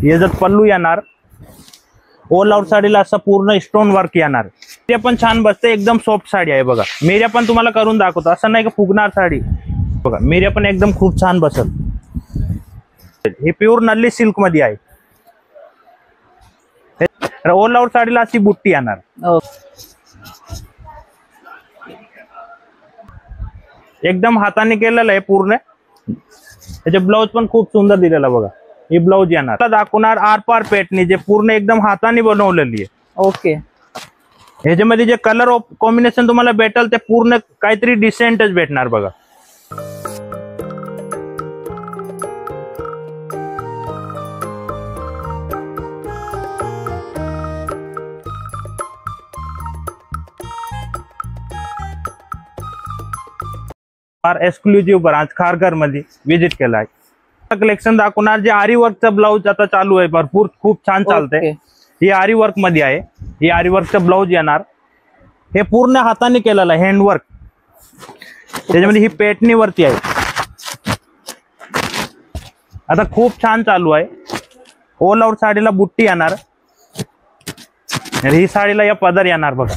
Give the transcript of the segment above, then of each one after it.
याच्यात पल्लू येणार, all out साडीला असं पूर्ण स्टोन वर्क येणार. ते पण छान बसते, एकदम सॉफ्ट साडी आहे बघा. मिऱ्या पण तुम्हाला करून दाखवतो, असं नाही का फुगणार साडी बघा. मिऱ्या पण एकदम खूप छान बसल. हे प्युअर नल्ली सिल्क मध्ये आहे. ऑल आउट साडीला अशी बुट्टी येणार. एकदम हाताने केलेलं आहे पूर्ण. त्याचे ब्लाउज पण खूप सुंदर दिलेला बघा. ही ब्लाउज येणार. दाखवणार आरपार पेटणी, जे पूर्ण एकदम हाताने बनवलेली आहे. ओके. ह्याच्यामध्ये जे कलर ऑफ कॉम्बिनेशन तुम्हाला भेटेल ते पूर्ण काहीतरी डिसेंटच भेटणार बघा. एक्सक्लुझिव्ह ब्रांच खारघर मध्ये विजिट केला आहे. कलेक्शन दाखवणार जे आरी वर्कचं ब्लाउज आता चालू आहे, भरपूर खूप छान चालतंय. ही आरी वर्क मध्ये आहे. ही आरी वर्कचं ब्लाउज येणार. हे पूर्ण हाताने केलेलं आहे, हँडवर्क. त्याच्यामध्ये ही पेटणी वरती आहे. आता खूप छान चालू आहे. ऑल आउट साडीला बुट्टी येणार. ही साडीला या पदर येणार बघा.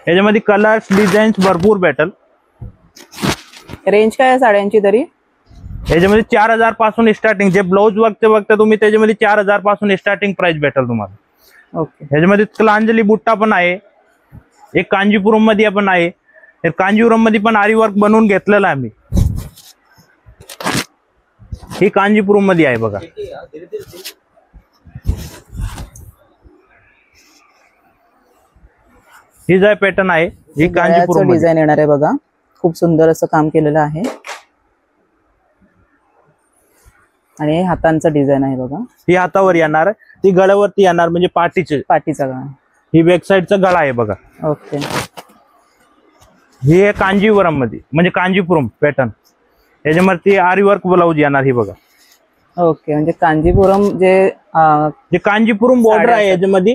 याच्यामध्ये कलर्स डिझाईन्स भरपूर भेटल. रेंज काय आहे साड्यांची तरी? याच्यामध्ये 4000 पासून स्टार्टिंग. जे ब्लाउज वर्कचे बघता तुम्ही त्याच्यामध्ये 4000 पासून स्टार्टिंग प्राइस भेटेल तुम्हाला. ओके. ह्याच्यामध्ये कलांजली बुट्टा पण आहे. एक कांजीपुरम मध्ये पण आहे. कांजीपुरम मध्ये पण आरी वर्क बनवून घेतलेला आहे आम्ही. ही कांजीपुरम मध्ये आहे बघा. ही जे पॅटर्न आहे ही कांजीपुरम डिझाइन येणार आहे बघा. खूप सुंदर असं काम केलेलं आहे आणि हातांचं डिझाइन आहे बघा. ही हातावर येणार, ती गळ्यावरती येणार, म्हणजे पाटीचा गळा. ही बॅक साइडचा गळा आहे बघा. ओके. ही आहे कांजीवरम मध्ये, म्हणजे कांजीपुरम पॅटर्न. याच्यावरती आरी वर्क ब्लाउज येणार ही बघा. ओके. म्हणजे कांजीपुरम जे कांजीपुरम बॉर्डर आहे याच्यामध्ये.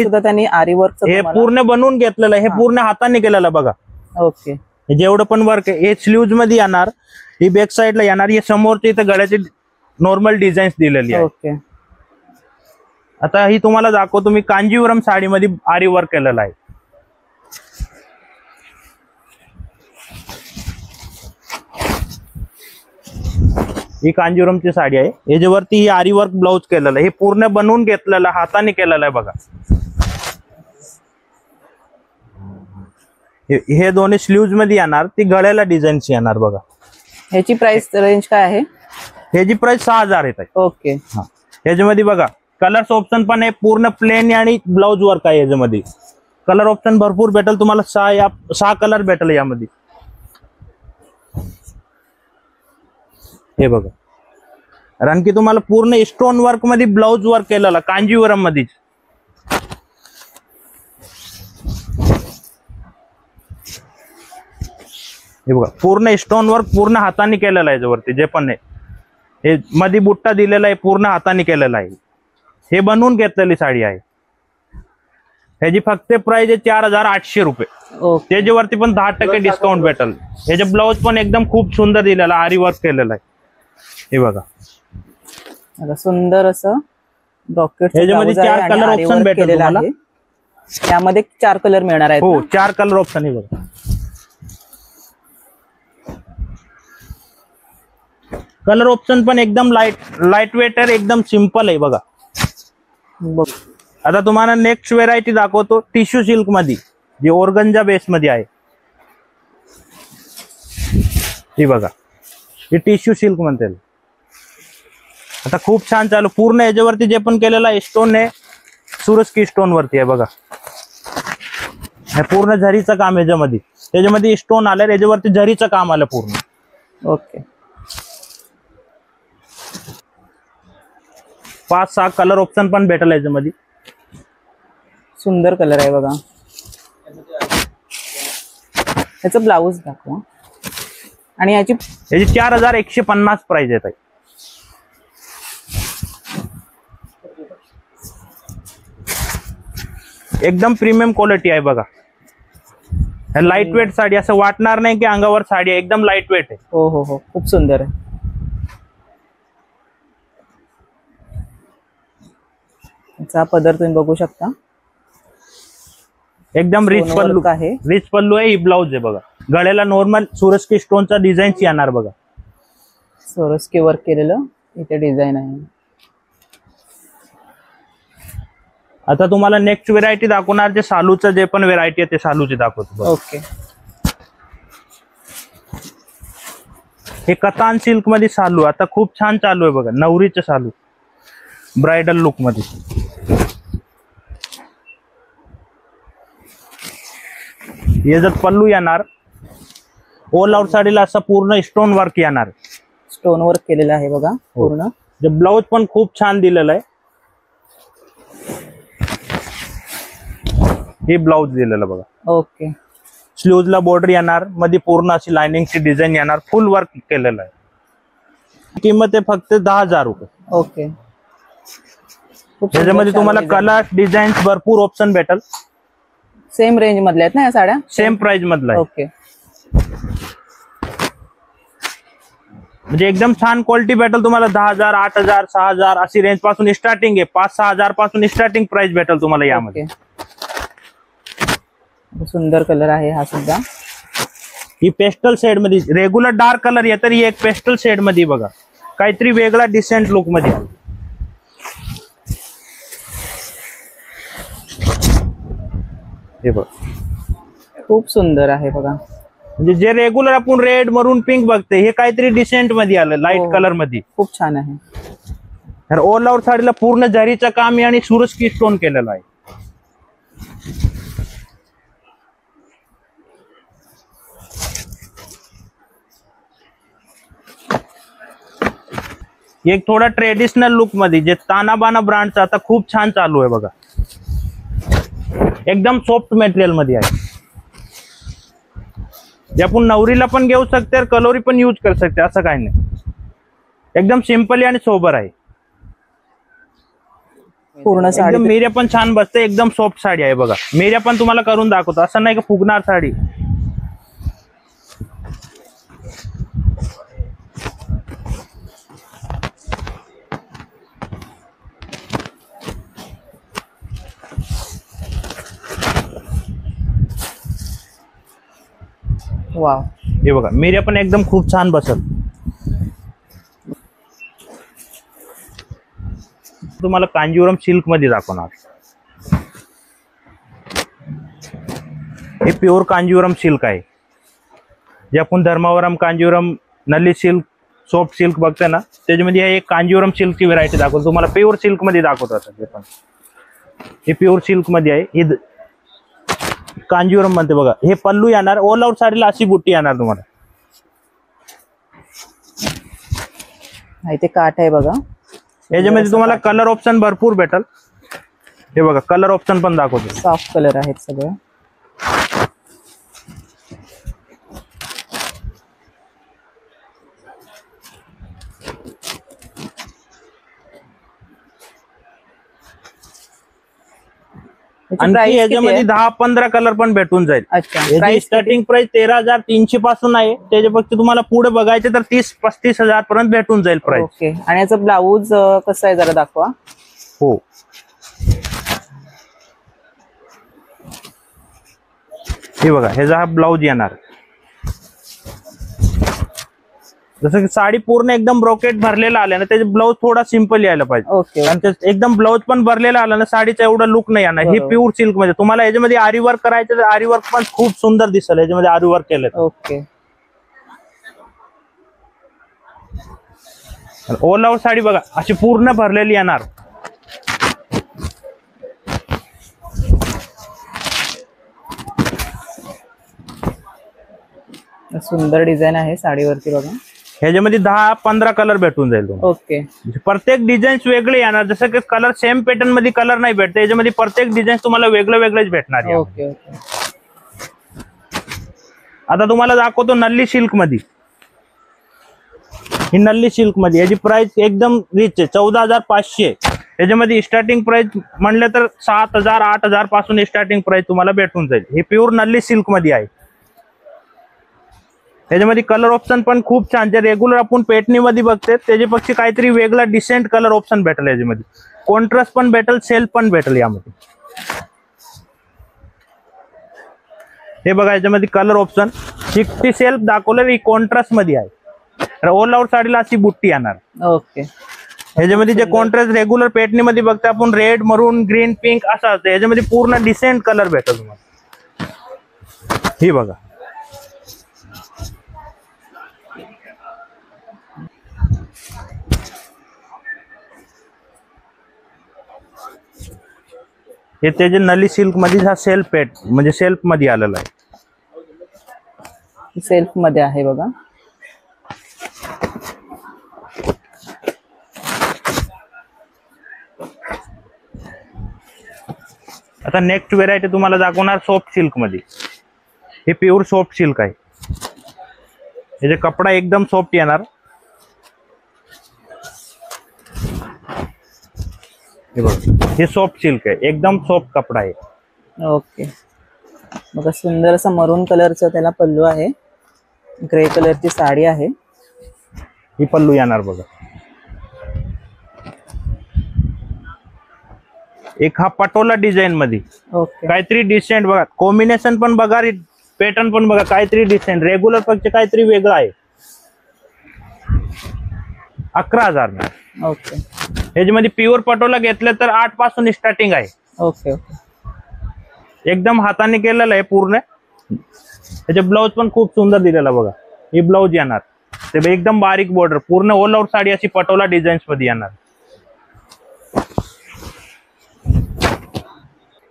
सुद्धा त्यांनी आरी वर्क हे पूर्ण बनवून घेतलेलं आहे. हे पूर्ण हाताने केलेलं बघा. ओके. जेवढं पण वर्क आहे हे स्लीव्ज मध्ये येणार. ही बॅक साइडला येणार. हे समोरची इथं गळ्याची नॉर्मल डिझाईन्स दिलेली आहे. ओके. आता ही तुम्हाला दाखवतो मी. कांजीवरम साडीमध्ये आरी वर्क केलेलं आहे. ही कांजीवरमची साडी आहे. याच्यावरती ही आरी वर्क ब्लाउज केलेलं आहे. हे पूर्ण बनवून घेतलेलं हाताने केलेलं आहे बघा. हे दोन्ही स्लीव्ज मध्ये येणार. ती गळ्याला डिझाईन्स येणार बघा. ह्याची प्राइस रेंज काय आहे? ह्याची प्राइस 6000 येत आहे. ओके. ह्याच्यामध्ये बघा कलर्स ऑप्शन पण आहे. पूर्ण प्लेन आणि ब्लाउज वर्क आहे. याच्यामध्ये कलर ऑप्शन भरपूर भेटेल तुम्हाला. 6 कलर भेटेल यामध्ये. हे बघा. कारण की तुम्हाला पूर्ण स्टोन वर्क मध्ये ब्लाउज वर्क केलेला कांजीवरम मध्ये. हे बघा पूर्ण स्टोन वर्क पूर्ण हाताने केलेला आहे. याच्यावरती जे पण आहे हे मध्ये बुट्टा दिलेला आहे, पूर्ण हाताने केलेला आहे. हे बनवून घेतलेली साडी आहे. ह्याची फक्त प्राइस आहे 4800 रुपये. त्याच्यावरती पण 10% डिस्काउंट भेटेल. ह्याचे ब्लाउज पण एकदम खूप सुंदर दिलेला, आरी वर्क केलेला आहे. हे बघा सुंदर असं ब्रॉकेट. ह्याच्यामध्ये 4 कलर ऑप्शन भेटेल तुम्हाला. यामध्ये 4 कलर मिळणार आहेत. हो 4 कलर ऑप्शन आहे बघा. कलर ऑप्शन पण एकदम लाईट वेट आहे. एकदम सिंपल आहे बघा. आता तुम्हाला नेक्स्ट व्हेरायटी दाखवतो टिश्यू सिल्क मध्ये, जी ऑर्गंजा बेस मध्ये आहे. ही बघा. ही टिश्यू सिल्क म्हणते. आता खूप छान चालू. पूर्ण याच्यावरती जे पण केलेला स्टोन आहे सूरज की स्टोन वरती आहे बघा. हे पूर्ण झरीचं काम याच्यामध्ये. त्याच्यामध्ये स्टोन आलं, याच्यावरती झरीचं काम आलं पूर्ण. ओके. 5-6 कलर ऑप्शन पण भेटेल याच्यामध्ये. सुंदर कलर आहे बघा. याचं ब्लाउज दाखवा. आणि याची 4150 प्राइस येत आहे. एकदम प्रीमियम क्वालिटी आहे बघा. लाईट वेट साडी, असं वाटणार नाही की अंगावर साडी आहे. एकदम लाईट वेट आहे. हो हो हो. खूप सुंदर आहे. याचा पदर तुम्ही बघू शकता, एकदम रिच Stone पल्लू work आहे. रिच पल्लू आहे. ही ब्लाऊज आहे बघा. गळ्याला नॉर्मल सुरस्की स्टोनचा डिझाईन येणार बघा. सोरस्की वर्क केलेलं इथे डिझाईन आहे. आता तुम्हाला नेक्स्ट व्हेरायटी दाखवणार, जे सालूचं जे पण व्हेरायटी आहे ते सालूची दाखवतो बघा. ओके. हे कतान सिल्क मध्ये सालू आता खूप छान चालू आहे बघा. नवरीचं सालू ब्रायडल लुक मध्ये. हे जर पल्लू येणार, ऑल आउट साडीला असं पूर्ण स्टोन वर्क येणार. स्टोन वर्क केलेलं आहे बघा पूर्ण. जे ब्लाऊज पण खूप छान दिलेलं आहे. हे ब्लाऊज दिलेलं बघा. ओके. स्लीव्हजला बॉर्डर येणार, मध्ये पूर्ण अशी लाइनिंगची डिझाईन येणार, फुल वर्क केलेलं आहे. किंमत आहे फक्त 10,000 रुपये. ओके. खूप त्याच्यामध्ये तुम्हाला कलर डिझाईन भरपूर ऑप्शन भेटल. सेम रेंज मधल्या आहेत ना या साड्या? सेम प्राइस मधला आहे. ओके. म्हणजे एकदम छान क्वालिटी भेटेल तुम्हाला. 10,000, 8,000, 6,000 अशी रेंज पासून स्टार्टिंग आहे. 5-6,000 पासून स्टार्टिंग प्राइस भेटेल तुम्हाला यामध्ये. सुंदर कलर आहे हा सुद्धा. ही पेस्टल शेड मध्ये, रेग्युलर डार्क कलर आहे तरी एक पेस्टल शेड मध्ये बघा, काहीतरी वेगळा डिसेंट लुक मध्ये. हे बघा खूप सुंदर आहे बघा. म्हणजे जे रेग्युलर आपण रेड मरून पिंक बघते, हे काहीतरी डिसेंट मध्ये आलं, लाईट कलर मध्ये. खूप छान आहे. तर ऑल आउट साडीला पूर्ण जरीचं काम आहे आणि सुरस्की स्टोन केलेलं आहे. एक थोडा ट्रेडिशनल लुक मध्ये, जे तानाबाना ब्रँडचा आता खूप छान चालू आहे बघा. एकदम सॉफ्ट मटेरियल मध्ये आहे. जे आपण नवरीला पण घेऊ शकते, कलोरी पण यूज करू शकते, असं काही नाही. एकदम सिंपल आणि सोबर आहे. पूर्ण साडी एकदम मेऱ्या पण छान बसते. एकदम सॉफ्ट साडी आहे बघा. मेऱ्या पण तुम्हाला करून दाखवतो, असं नाही की फुगणार साडी. वाव. हे बघा मेऱ्या पण एकदम खूप छान बसल. तुम्हाला कांजीवरम सिल्क मध्ये दाखवणार. हे प्युअर कांजीवरम सिल्क आहे. जे आपण Dharmavaram, Kanjivaram, Nalli silk, soft silk बघते ना, त्याच्यामध्ये हे एक कांजीवरम सिल्कची व्हरायटी दाखवतो तुम्हाला. प्युअर सिल्क मध्ये दाखवतो आता ते पण. हे प्युअर सिल्क मध्ये आहे. हे कांजीवरम म्हणते बघा. हे पल्लू येणार, ऑल आउट साडीला अशी बुट्टी येणार तुम्हाला. इथे काठ आहे बघा. याच्यामध्ये तुम्हाला कलर ऑप्शन भरपूर भेटल. हे बघा कलर ऑप्शन पण दाखवतो. सॉफ्ट कलर आहेत सगळे. आणखी याच्यामध्ये 10-15 कलर पण भेटून जाईल. अच्छा. याची स्टार्टिंग प्राइस 13,300 पासून आहे. त्याच्यापेक्षा तुम्हाला पुढे बघायचे तर 30-35 हजार पर्यंत भेटून जाईल प्राइस. ओके. आणि याचं ब्लाऊज कसं आहे जरा दाखवा. हो. हे बघा ह्याचा हा ब्लाऊज येणार. जसं की साडी पूर्ण एकदम ब्रोकेट भरलेला आला ना, त्याचे ब्लाऊज थोडा सिंपल यायला पाहिजे. ओके. आणि ते एकदम ब्लाऊज पण भरलेला आला ना, साडीचा एवढा लुक नाही येणार. ही प्युअर सिल्क मध्ये तुम्हाला याच्यामध्ये आरी वर्क करायचं तर आरी वर्क पण खूप सुंदर दिसेल. याच्यामध्ये आरी वर्क केलं. ओके. ऑल आउट साडी बघा अशी पूर्ण भरलेली येणार. सुंदर डिझाईन आहे साडीवरती बघा. ह्याच्यामध्ये 10-15 कलर भेटून जाईल तुम्हाला. ओके. प्रत्येक डिझाईन्स वेगळे येणार. जसं की कलर सेम पॅटर्न मध्ये कलर नाही भेटते. याच्यामध्ये प्रत्येक डिझाईन तुम्हाला वेगळं वेगळंच भेटणार आहे. ओके. ओके. आता तुम्हाला दाखवतो नल्ली सिल्क मध्ये. ही नल्ली सिल्क मध्ये याची प्राइस एकदम रिच आहे. 14,500. याच्यामध्ये स्टार्टिंग प्राइस म्हणलं तर 7,000, 8,000 पासून स्टार्टिंग प्राइस तुम्हाला भेटून जाईल. हे प्युअर नल्ली सिल्क मध्ये आहे. याच्यामध्ये कलर ऑप्शन पण खूप छान, जे रेग्युलर आपण पेटणीमध्ये बघते त्याच्यापेक्षा काहीतरी वेगळा डिसेंट कलर ऑप्शन भेटेल याच्यामध्ये. कॉन्ट्रास्ट पण भेटेल, सेल्फ पण भेटेल यामध्ये. हे बघा याच्यामध्ये कलर ऑप्शन, ती सेल्फ दाखवलेली कॉन्ट्रास्ट मध्ये आहे. ऑल ओव्हर साडीला अशी बुट्टी येणार. ओके. ह्याच्यामध्ये जे कॉन्ट्रास्ट रेग्युलर पेटणीमध्ये बघता आपण रेड, मरून, ग्रीन, पिंक असं असतं, याच्यामध्ये पूर्ण डिसेंट कलर भेटेल तुम्हाला. ही बघा. हे त्याचे नली सिल्क मध्ये हा सेल्फ पेट म्हणजे सेल्फ मध्ये आलेला आहे. सेल्फ मध्ये आहे बघा. आता नेक्स्ट व्हेरायटी तुम्हाला दाखवणार सॉफ्ट सिल्क मध्ये. हे प्युअर सॉफ्ट सिल्क आहे. याचे कपडा एकदम सॉफ्ट येणार. हे बघा, हे सॉफ्ट सिल्क आहे, एकदम सॉफ्ट कपडा आहे. ओके. बघा सुंदर असा मरून कलरचा त्याला पल्लू आहे. ग्रे कलरची साडी आहे. ही पल्लू येणार बघा. एक हा पटोला डिझाईन मध्ये. ओके. काहीतरी डिसेंट बघा, कॉम्बिनेशन पण बघा, पॅटर्न पण बघा, काहीतरी डिसेंट, रेग्युलर पेक्षा काहीतरी वेगळं आहे. 11,000 ना. ओके. याच्यामध्ये प्युअर पटोला घेतलं तर 8 पासून स्टार्टिंग आहे. ओके. ओके. एकदम हाताने केलेलं आहे पूर्ण. त्याचे ब्लाउज पण खूप सुंदर दिलेला बघा. ही ब्लाउज येणार ते एकदम बारीक बॉर्डर, पूर्ण ऑल ओव्हर साडी अशी पटोला डिझाईन्स मध्ये येणार.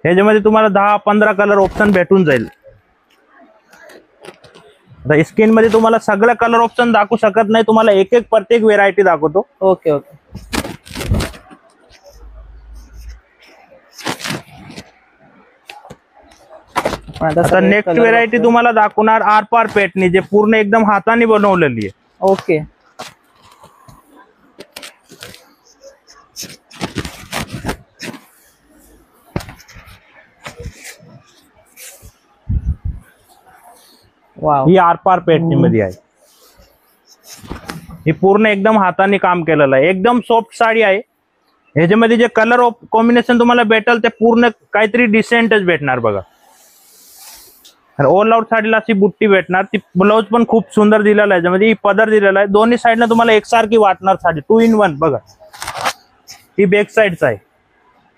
ह्याच्यामध्ये तुम्हाला 10-15 कलर ऑप्शन भेटून जाईल. आता स्किन मध्ये तुम्हाला सगळं कलर ऑप्शन दाखवू शकत नाही, तुम्हाला एक एक प्रत्येक व्हेरायटी दाखवतो. ओके. ओके. आता नेक्स्ट व्हेरायटी तुम्हाला दाखवणार आरपार पेटणी, जे पूर्ण एकदम हाताने बनवलेली आहे. ओके. वाव. ही आरपार पेटणी मध्ये आहे. ही पूर्ण एकदम हाताने काम केलेलं आहे, एकदम सॉफ्ट साडी आहे. ह्याच्यामध्ये जे कलर ऑफ कॉम्बिनेशन तुम्हाला भेटेल ते पूर्ण काहीतरी डिसेंटच भेटणार बघा. ऑल आउट साडीला अशी बुट्टी भेटणार. ती ब्लाउज पण खूप सुंदर दिलेला आहे. याच्यामध्ये पदर दिलेला आहे. दोन्ही साईडला तुम्हाला एकसारखी वाटणार साडी. 2 in 1 बघा. ही बॅक साईडचा आहे.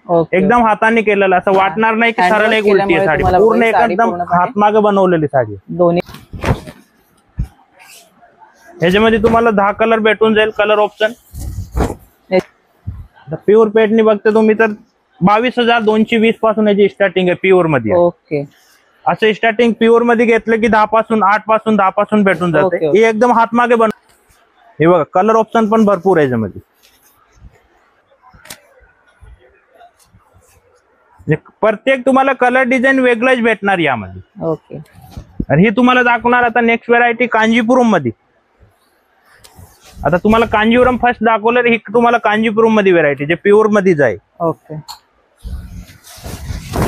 ओके. एकदम हाताने केलेला, असं वाटणार नाही की सरळ एक उलटी आहे साडी. पूर्ण एकदम हातमागे बनवलेली साडी. दोन्ही. ह्याच्यामध्ये तुम्हाला 10 कलर भेटून जाईल. कलर ऑप्शन प्युअर पेटणी बघते तुम्ही तर 22,220 पासून याची स्टार्टिंग आहे प्युअर मध्ये. ओके. असं स्टार्टिंग प्युअर मध्ये घेतलं की 10 पासून 8 पासून 10 पासून भेटून जाते. हे एकदम हातमागे बन. हे बघा कलर ऑप्शन पण भरपूर आहे याच्यामध्ये. प्रत्येक तुम्हाला कलर डिझाईन वेगळंच भेटणार यामध्ये. ओके. आणि ही तुम्हाला दाखवणार आता नेक्स्ट व्हेरायटी कांजीपुरम मध्ये. आता तुम्हाला कांजीपुरम फर्स्ट दाखवलं, ही तुम्हाला कांजीपुरम मध्ये व्हेरायटी जे प्युअर मध्ये जाईल. ओके.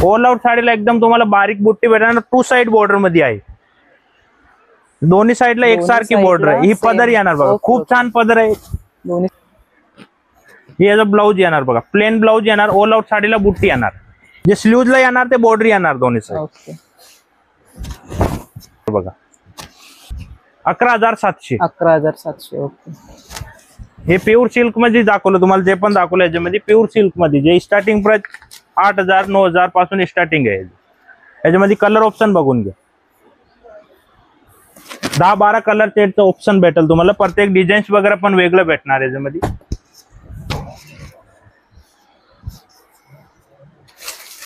ऑल आउट साडीला एकदम तुम्हाला बारीक बुट्टी भेटणार. 2 साइड बॉर्डर मध्ये आहे. दोन्ही साईडला एकसारखी बॉर्डर आहे. ही पदर येणार बघा, खूप छान पदर आहे. ही याचा ब्लाऊज येणार बघा, प्लेन ब्लाऊज येणार. ऑल आउट साडीला बुट्टी येणार. जे स्लीव्हजला येणार ते बॉर्डर येणार दोन्ही साईड. ओके. बघा 11,700. 11,700. ओके. हे प्युअर सिल्क मध्ये दाखवलं तुम्हाला, जे पण दाखवलं याच्यामध्ये प्युअर सिल्क मध्ये जे स्टार्टिंग प्राइस 8,000 9,000 पासून स्टार्टिंग आहे. याच्यामध्ये कलर ऑप्शन बघून घ्या. 10-12 कलर शेडचं ऑप्शन भेटेल तुम्हाला. प्रत्येक डिझाईन्स वगैरे पण वेगळं भेटणार याच्यामध्ये.